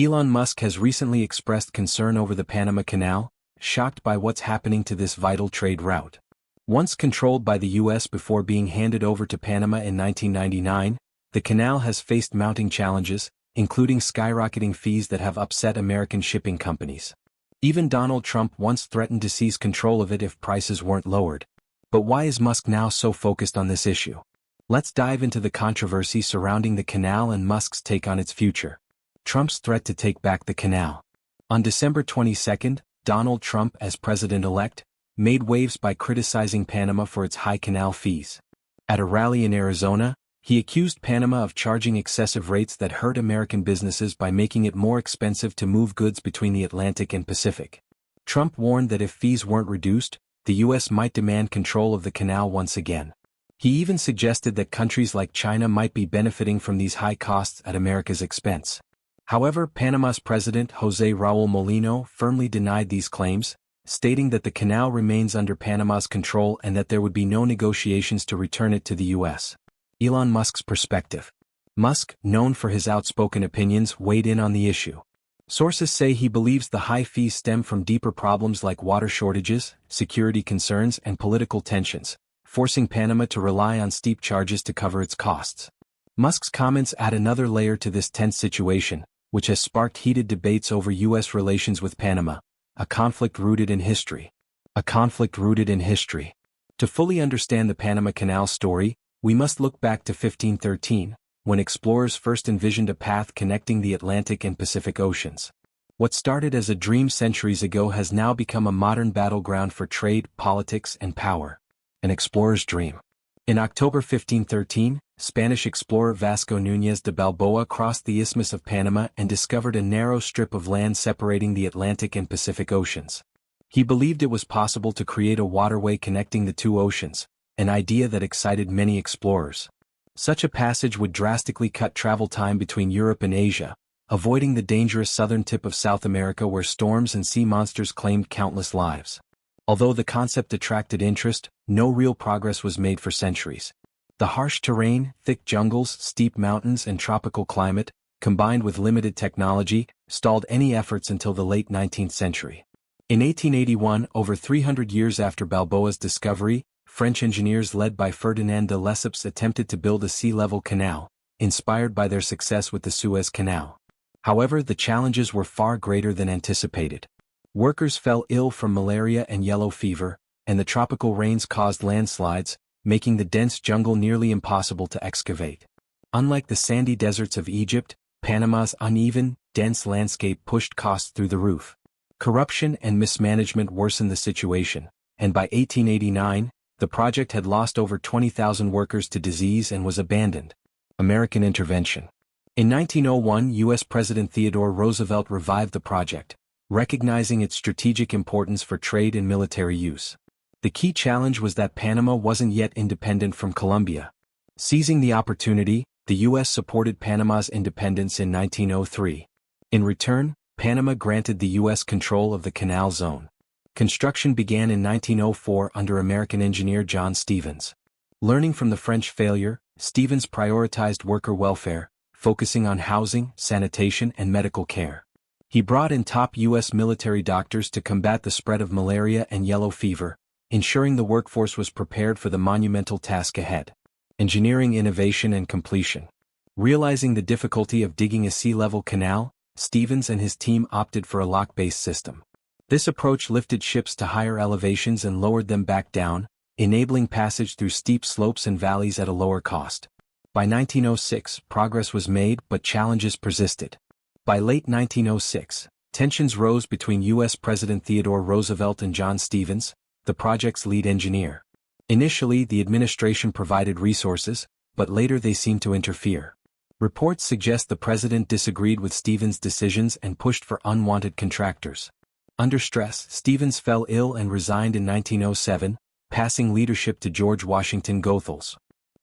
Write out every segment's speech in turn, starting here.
Elon Musk has recently expressed concern over the Panama Canal, shocked by what's happening to this vital trade route. Once controlled by the U.S. before being handed over to Panama in 1999, the canal has faced mounting challenges, including skyrocketing fees that have upset American shipping companies. Even Donald Trump once threatened to seize control of it if prices weren't lowered. But why is Musk now so focused on this issue? Let's dive into the controversy surrounding the canal and Musk's take on its future. Trump's threat to take back the canal. On December 22, Donald Trump, as president-elect, made waves by criticizing Panama for its high canal fees. At a rally in Arizona, he accused Panama of charging excessive rates that hurt American businesses by making it more expensive to move goods between the Atlantic and Pacific. Trump warned that if fees weren't reduced, the U.S. might demand control of the canal once again. He even suggested that countries like China might be benefiting from these high costs at America's expense. However, Panama's president José Raúl Mulino firmly denied these claims, stating that the canal remains under Panama's control and that there would be no negotiations to return it to the U.S. Elon Musk's perspective. Musk, known for his outspoken opinions, weighed in on the issue. Sources say he believes the high fees stem from deeper problems like water shortages, security concerns, and political tensions, forcing Panama to rely on steep charges to cover its costs. Musk's comments add another layer to this tense situation, which has sparked heated debates over U.S. relations with Panama, a conflict rooted in history. To fully understand the Panama Canal story, we must look back to 1513, when explorers first envisioned a path connecting the Atlantic and Pacific Oceans. What started as a dream centuries ago has now become a modern battleground for trade, politics, and power. An explorer's dream. In October 1513, Spanish explorer Vasco Núñez de Balboa crossed the Isthmus of Panama and discovered a narrow strip of land separating the Atlantic and Pacific Oceans. He believed it was possible to create a waterway connecting the two oceans, an idea that excited many explorers. Such a passage would drastically cut travel time between Europe and Asia, avoiding the dangerous southern tip of South America where storms and sea monsters claimed countless lives. Although the concept attracted interest, no real progress was made for centuries. The harsh terrain, thick jungles, steep mountains, and tropical climate, combined with limited technology, stalled any efforts until the late 19th century. In 1881, over 300 years after Balboa's discovery, French engineers led by Ferdinand de Lesseps attempted to build a sea-level canal, inspired by their success with the Suez Canal. However, the challenges were far greater than anticipated. Workers fell ill from malaria and yellow fever, and the tropical rains caused landslides, making the dense jungle nearly impossible to excavate. Unlike the sandy deserts of Egypt, Panama's uneven, dense landscape pushed costs through the roof. Corruption and mismanagement worsened the situation, and by 1889, the project had lost over 20,000 workers to disease and was abandoned. American intervention. In 1901, U.S. President Theodore Roosevelt revived the project, recognizing its strategic importance for trade and military use. The key challenge was that Panama wasn't yet independent from Colombia. Seizing the opportunity, the U.S. supported Panama's independence in 1903. In return, Panama granted the U.S. control of the canal zone. Construction began in 1904 under American engineer John Stevens. Learning from the French failure, Stevens prioritized worker welfare, focusing on housing, sanitation, and medical care. He brought in top U.S. military doctors to combat the spread of malaria and yellow fever, ensuring the workforce was prepared for the monumental task ahead. Engineering innovation and completion. Realizing the difficulty of digging a sea-level canal, Stevens and his team opted for a lock-based system. This approach lifted ships to higher elevations and lowered them back down, enabling passage through steep slopes and valleys at a lower cost. By 1906, progress was made, but challenges persisted. By late 1906, tensions rose between U.S. President Theodore Roosevelt and John Stevens, the project's lead engineer. Initially, the administration provided resources, but later they seemed to interfere. Reports suggest the president disagreed with Stevens' decisions and pushed for unwanted contractors. Under stress, Stevens fell ill and resigned in 1907, passing leadership to George Washington Goethals.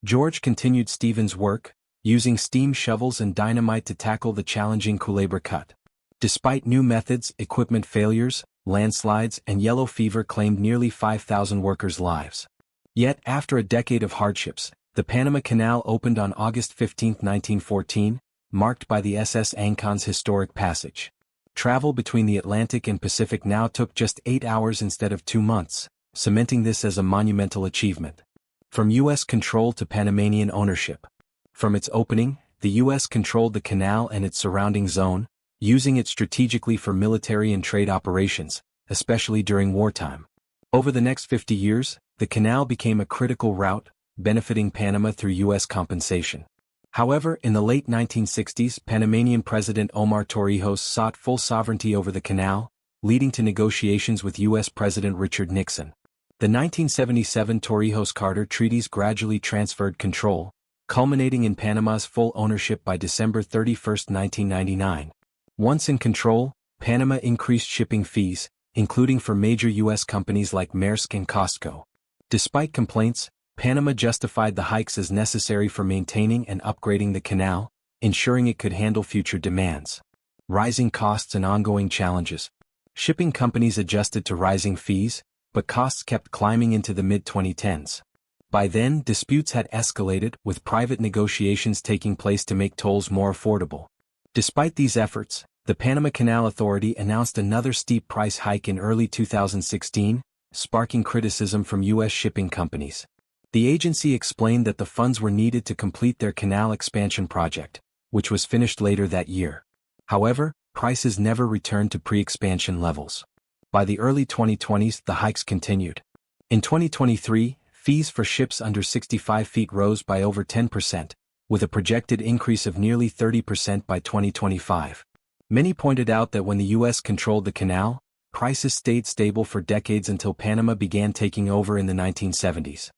George continued Stevens' work, using steam shovels and dynamite to tackle the challenging Culebra Cut. Despite new methods, equipment failures, landslides, and yellow fever claimed nearly 5,000 workers' lives. Yet, after a decade of hardships, the Panama Canal opened on August 15, 1914, marked by the SS Ancon's historic passage. Travel between the Atlantic and Pacific now took just 8 hours instead of 2 months, cementing this as a monumental achievement. From U.S. control to Panamanian ownership. From its opening, the U.S. controlled the canal and its surrounding zone, using it strategically for military and trade operations, especially during wartime. Over the next 50 years, the canal became a critical route, benefiting Panama through U.S. compensation. However, in the late 1960s, Panamanian President Omar Torrijos sought full sovereignty over the canal, leading to negotiations with U.S. President Richard Nixon. The 1977 Torrijos-Carter treaties gradually transferred control, culminating in Panama's full ownership by December 31, 1999. Once in control, Panama increased shipping fees, including for major U.S. companies like Maersk and Costco. Despite complaints, Panama justified the hikes as necessary for maintaining and upgrading the canal, ensuring it could handle future demands. Rising costs and ongoing challenges. Shipping companies adjusted to rising fees, but costs kept climbing into the mid-2010s. By then, disputes had escalated, with private negotiations taking place to make tolls more affordable. Despite these efforts, the Panama Canal Authority announced another steep price hike in early 2016, sparking criticism from U.S. shipping companies. The agency explained that the funds were needed to complete their canal expansion project, which was finished later that year. However, prices never returned to pre-expansion levels. By the early 2020s, the hikes continued. In 2023, fees for ships under 65 feet rose by over 10%, with a projected increase of nearly 30% by 2025. Many pointed out that when the U.S. controlled the canal, prices stayed stable for decades until Panama began taking over in the 1970s.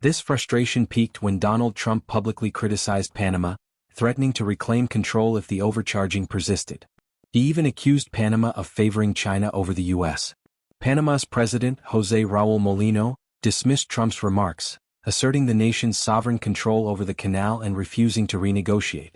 This frustration peaked when Donald Trump publicly criticized Panama, threatening to reclaim control if the overcharging persisted. He even accused Panama of favoring China over the U.S. Panama's president, José Raúl Mulino, dismissed Trump's remarks, asserting the nation's sovereign control over the canal and refusing to renegotiate.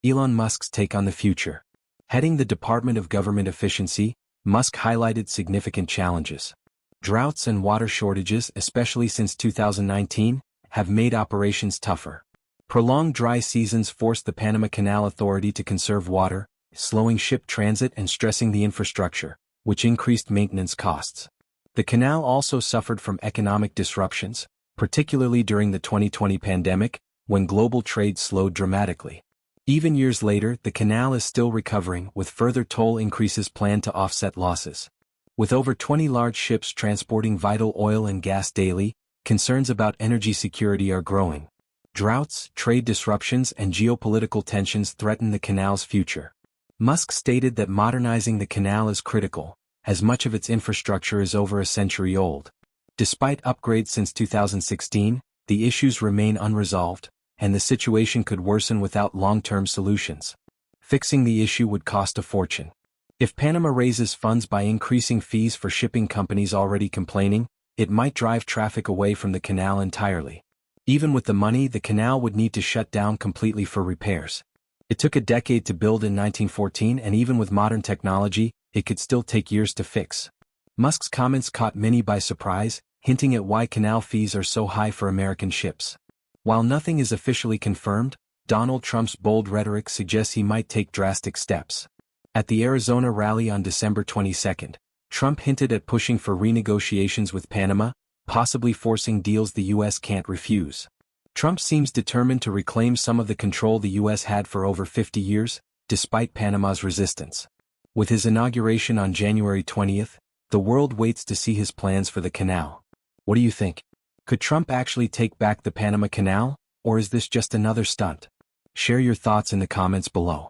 Elon Musk's take on the future. Heading the Department of Government Efficiency, Musk highlighted significant challenges. Droughts and water shortages, especially since 2019, have made operations tougher. Prolonged dry seasons forced the Panama Canal Authority to conserve water, slowing ship transit and stressing the infrastructure, which increased maintenance costs. The canal also suffered from economic disruptions, particularly during the 2020 pandemic, when global trade slowed dramatically. Even years later, the canal is still recovering, with further toll increases planned to offset losses. With over 20 large ships transporting vital oil and gas daily, concerns about energy security are growing. Droughts, trade disruptions, and geopolitical tensions threaten the canal's future. Musk stated that modernizing the canal is critical, as much of its infrastructure is over a century old. Despite upgrades since 2016, the issues remain unresolved, and the situation could worsen without long-term solutions. Fixing the issue would cost a fortune. If Panama raises funds by increasing fees for shipping companies already complaining, it might drive traffic away from the canal entirely. Even with the money, the canal would need to shut down completely for repairs. It took a decade to build in 1914, and even with modern technology, it could still take years to fix. Musk's comments caught many by surprise, hinting at why canal fees are so high for American ships. While nothing is officially confirmed, Donald Trump's bold rhetoric suggests he might take drastic steps. At the Arizona rally on December 22, Trump hinted at pushing for renegotiations with Panama, possibly forcing deals the U.S. can't refuse. Trump seems determined to reclaim some of the control the U.S. had for over 50 years, despite Panama's resistance. With his inauguration on January 20, the world waits to see his plans for the canal. What do you think? Could Trump actually take back the Panama Canal, or is this just another stunt? Share your thoughts in the comments below.